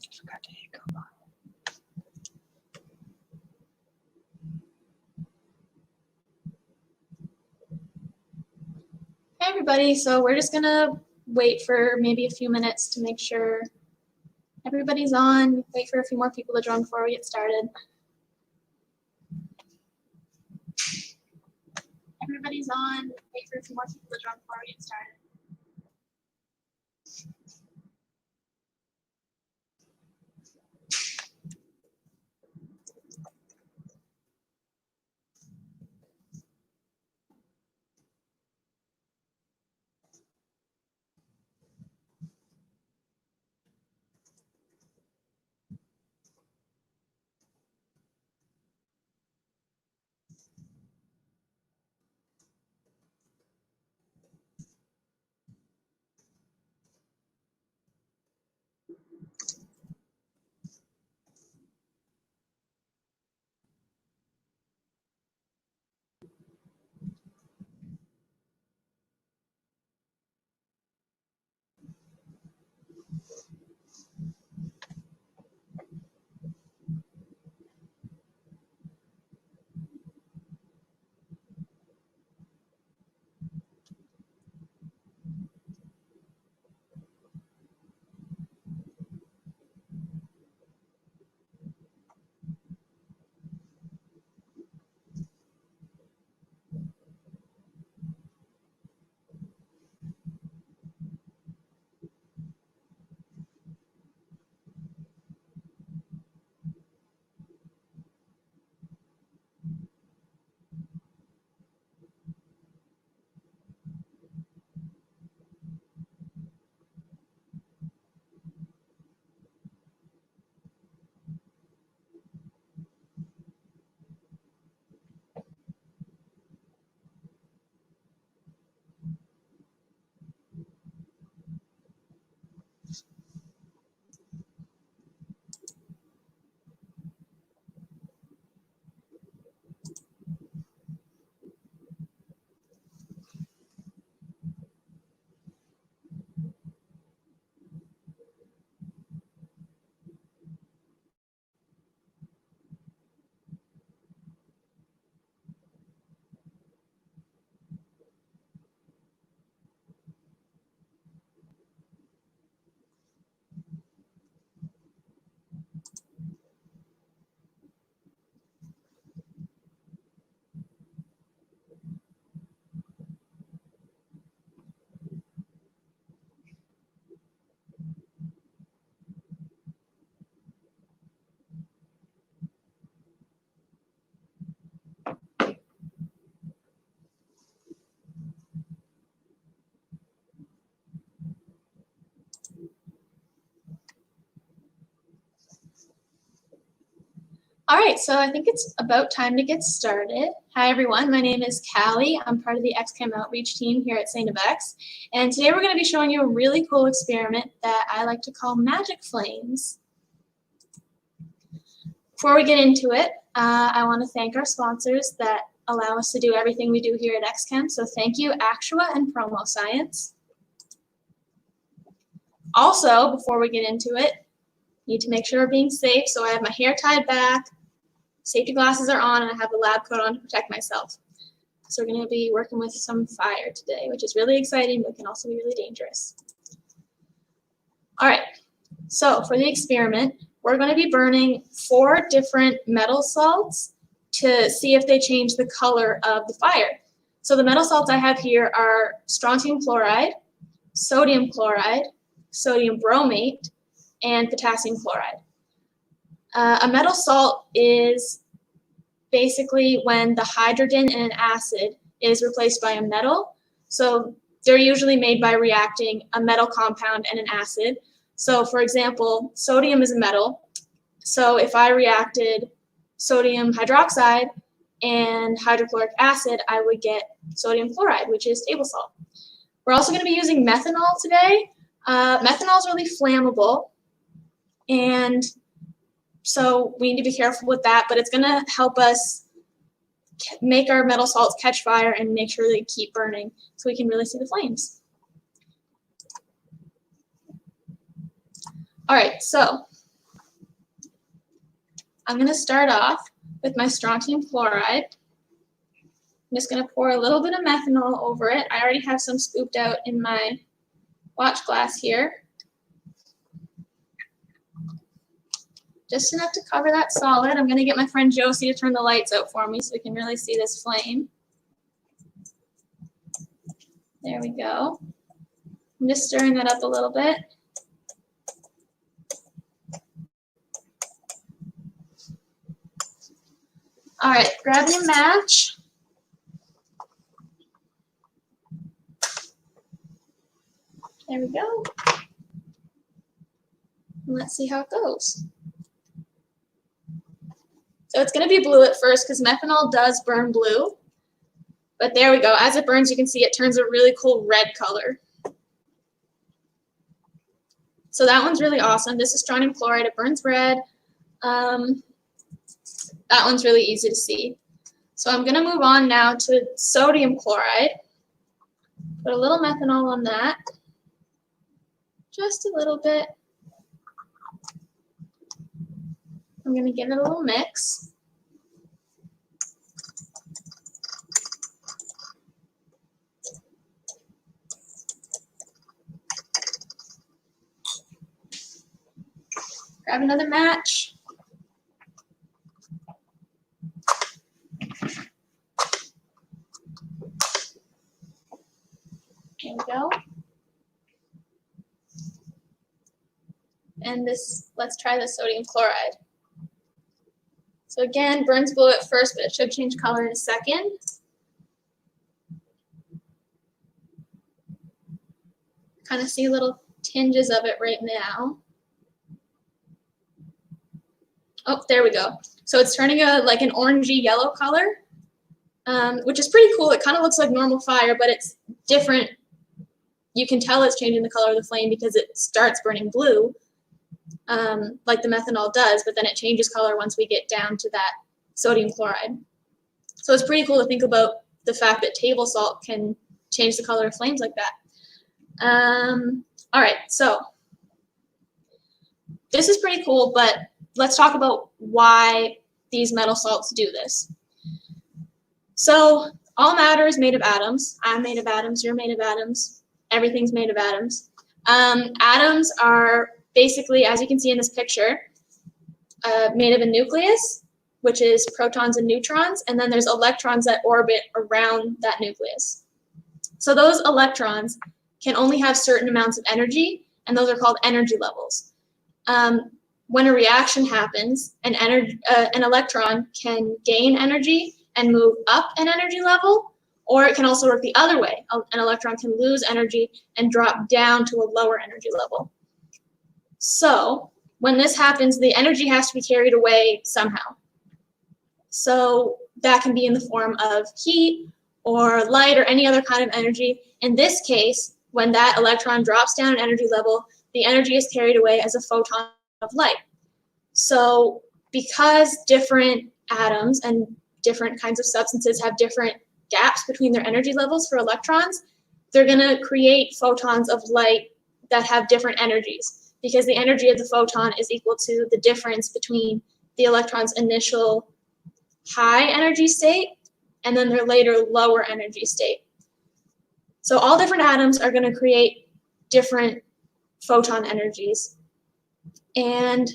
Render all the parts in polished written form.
Forgot to hit go bottom. Hey everybody, so we're just gonna wait for maybe a few minutes to make sure everybody's on, wait for a few more people to join before we get started. Everybody's on, wait for a few more people to join before we get started. All right, so I think it's about time to get started. Hi everyone, my name is Callie. I'm part of the X-Chem outreach team here at St. X, and today we're going to be showing you a really cool experiment that I like to call magic flames. Before we get into it, I want to thank our sponsors that allow us to do everything we do here at X-Chem, so thank you Actua and Promo Science. Also, before we get into it, need to make sure we're being safe, so I have my hair tied back, safety glasses are on, and I have a lab coat on to protect myself. So we're going to be working with some fire today, which is really exciting, but can also be really dangerous. All right, so for the experiment, we're going to be burning 4 different metal salts to see if they change the color of the fire. So the metal salts I have here are strontium chloride, sodium chloride, sodium bromate, and potassium chloride. A metal salt is basically when the hydrogen in an acid is replaced by a metal. So they're usually made by reacting a metal compound and an acid. So for example, sodium is a metal. So if I reacted sodium hydroxide and hydrochloric acid, I would get sodium chloride, which is table salt. We're also going to be using methanol today. Methanol is really flammable, and so we need to be careful with that, but it's going to help us make our metal salts catch fire and make sure they keep burning so we can really see the flames. All right, so I'm going to start off with my strontium chloride. I'm just going to pour a little bit of methanol over it. I already have some scooped out in my watch glass here. Just enough to cover that solid. I'm going to get my friend Josie to turn the lights out for me so we can really see this flame. There we go. I'm just stirring that up a little bit. All right, grab your match. There we go. And let's see how it goes. So it's going to be blue at first because methanol does burn blue. But there we go. As it burns, you can see it turns a really cool red color. So that one's really awesome. This is strontium chloride. It burns red. That one's really easy to see. So I'm going to move on now to sodium chloride. Put a little methanol on that. Just a little bit. I'm going to give it a little mix. Grab another match. There we go. And this, let's try the sodium chloride. So again, burns blue at first, but it should change color in a second. Kind of see little tinges of it right now. Oh, there we go. So it's turning like an orangey yellow color, which is pretty cool. It kind of looks like normal fire, but it's different. You can tell it's changing the color of the flame because it starts burning blue, like the methanol does, but then it changes color once we get down to that sodium chloride. So it's pretty cool to think about the fact that table salt can change the color of flames like that. All right, so this is pretty cool, but let's talk about why these metal salts do this. So all matter is made of atoms. I'm made of atoms, you're made of atoms, everything's made of atoms. Atoms are basically, as you can see in this picture, made of a nucleus, which is protons and neutrons, and then there's electrons that orbit around that nucleus. So those electrons can only have certain amounts of energy, and those are called energy levels. When a reaction happens, an electron can gain energy and move up an energy level, or it can also work the other way. An electron can lose energy and drop down to a lower energy level. So when this happens, the energy has to be carried away somehow. So that can be in the form of heat or light or any other kind of energy. In this case, when that electron drops down an energy level, the energy is carried away as a photon of light. So because different atoms and different kinds of substances have different gaps between their energy levels for electrons, they're going to create photons of light that have different energies, because the energy of the photon is equal to the difference between the electron's initial high energy state and then their later lower energy state. So all different atoms are going to create different photon energies. And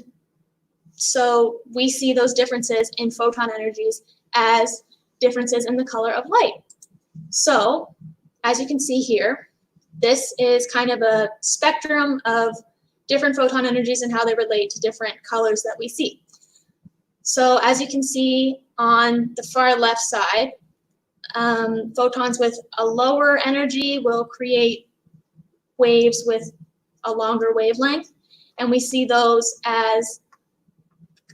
so we see those differences in photon energies as differences in the color of light. So as you can see here, this is kind of a spectrum of different photon energies and how they relate to different colors that we see. So as you can see on the far left side, photons with a lower energy will create waves with a longer wavelength, and we see those as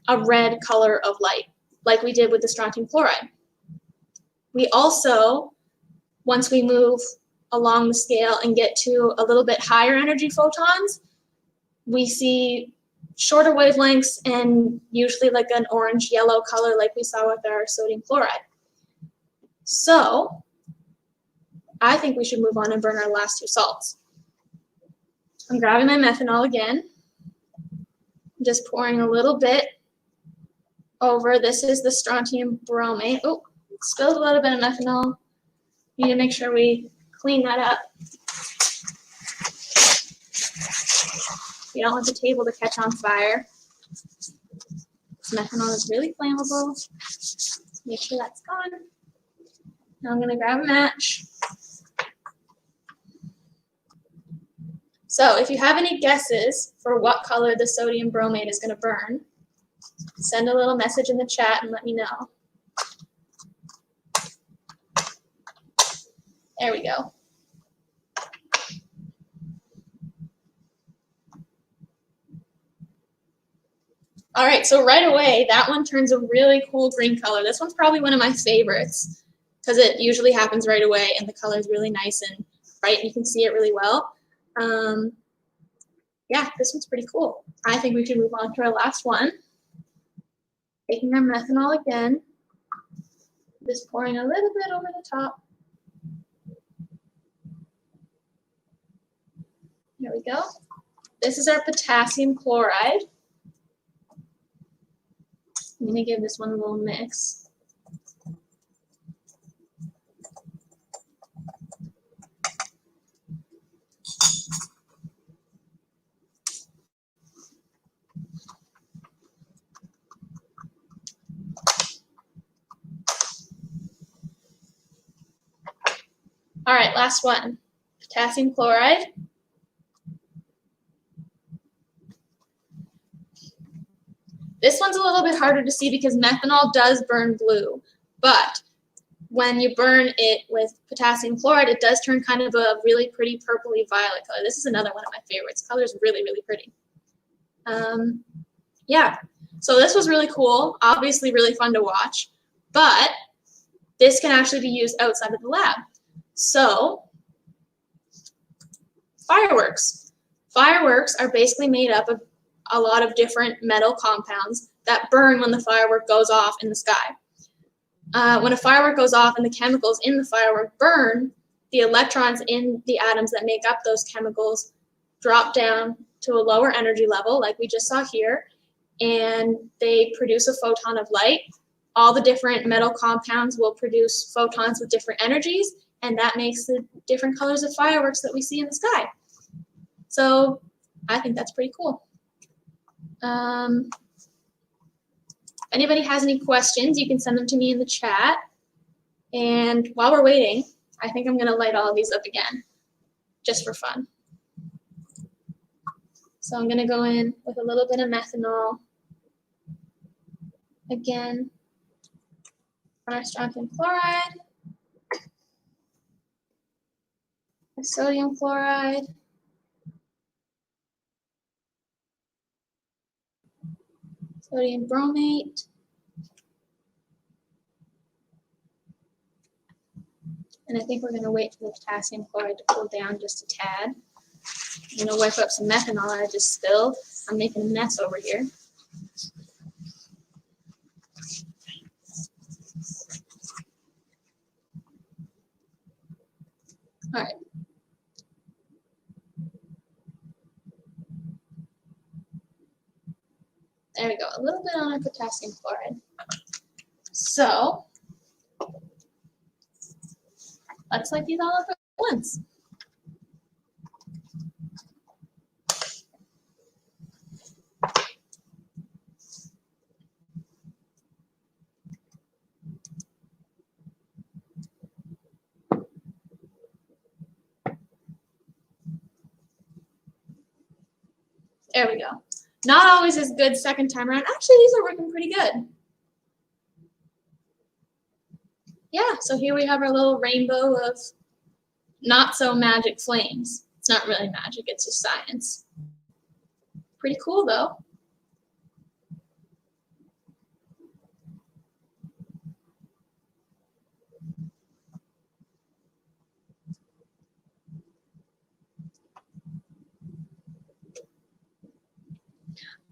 a red color of light, like we did with the strontium chloride. We also, once we move along the scale and get to a little bit higher energy photons, we see shorter wavelengths and usually like an orange-yellow color like we saw with our sodium chloride. So I think we should move on and burn our last two salts. I'm grabbing my methanol again, just pouring a little bit over. This is the strontium bromate. Oh, spilled a little bit of methanol. Need to make sure we clean that up. You don't want the table to catch on fire. This methanol is really flammable. Make sure that's gone. Now I'm going to grab a match. So if you have any guesses for what color the sodium bromate is going to burn, send a little message in the chat and let me know. There we go. All right, so right away, that one turns a really cool green color. This one's probably one of my favorites because it usually happens right away and the color is really nice and bright and you can see it really well. Yeah, this one's pretty cool. I think we should move on to our last one. Taking our methanol again, just pouring a little bit over the top. There we go. This is our potassium chloride. I'm going to give this one a little mix. All right, last one. Potassium chloride. This one's a little bit harder to see because methanol does burn blue, but when you burn it with potassium chloride, it does turn kind of a really pretty purpley violet color. This is another one of my favorites. The color is really, really pretty. Yeah, so this was really cool, obviously really fun to watch, but this can actually be used outside of the lab. So, fireworks. Fireworks are basically made up of a lot of different metal compounds that burn when the firework goes off in the sky. When a firework goes off and the chemicals in the firework burn, the electrons in the atoms that make up those chemicals drop down to a lower energy level, like we just saw here, and they produce a photon of light. All the different metal compounds will produce photons with different energies, and that makes the different colors of fireworks that we see in the sky. So I think that's pretty cool. If anybody has any questions, you can send them to me in the chat. And while we're waiting, I think I'm going to light all of these up again, just for fun. So I'm going to go in with a little bit of methanol. Again, on our strontium chloride, our sodium chloride, sodium bromate, and I think we're going to wait for the potassium chloride to cool down just a tad. I'm going to wipe up some methanol I just spilled. I'm making a mess over here. All right. There we go, a little bit on our potassium chloride. So, let's light these all up at once. There we go. Not always as good second time around. Actually, these are working pretty good. Yeah, so here we have our little rainbow of not so magic flames. It's not really magic, it's just science. Pretty cool though.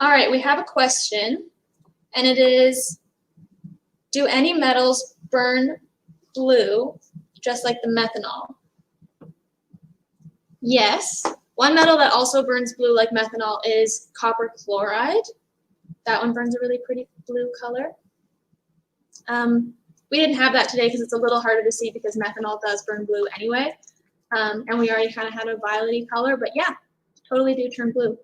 All right, we have a question, and it is, do any metals burn blue just like the methanol? Yes. One metal that also burns blue like methanol is copper chloride. That one burns a really pretty blue color. We didn't have that today because it's a little harder to see because methanol does burn blue anyway. And we already kind of had a violet-y color, but yeah, totally do turn blue.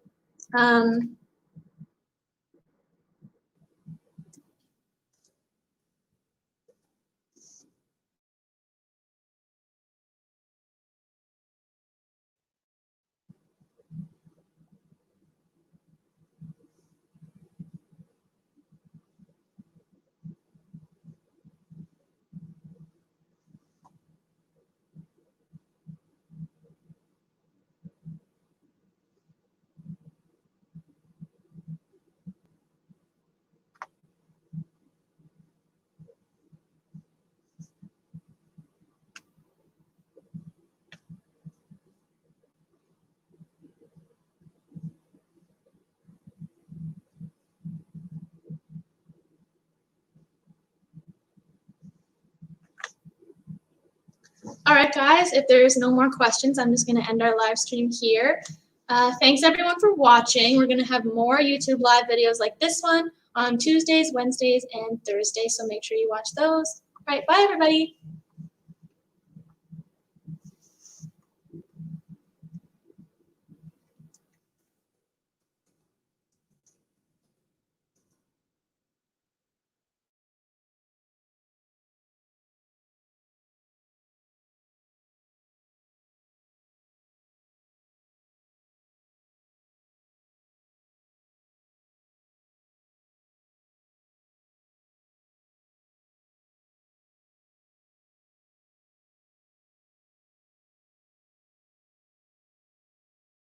All right, guys, if there's no more questions, I'm just going to end our live stream here. Thanks, everyone, for watching. We're going to have more YouTube live videos like this one on Tuesdays, Wednesdays, and Thursdays, so make sure you watch those. All right, bye, everybody.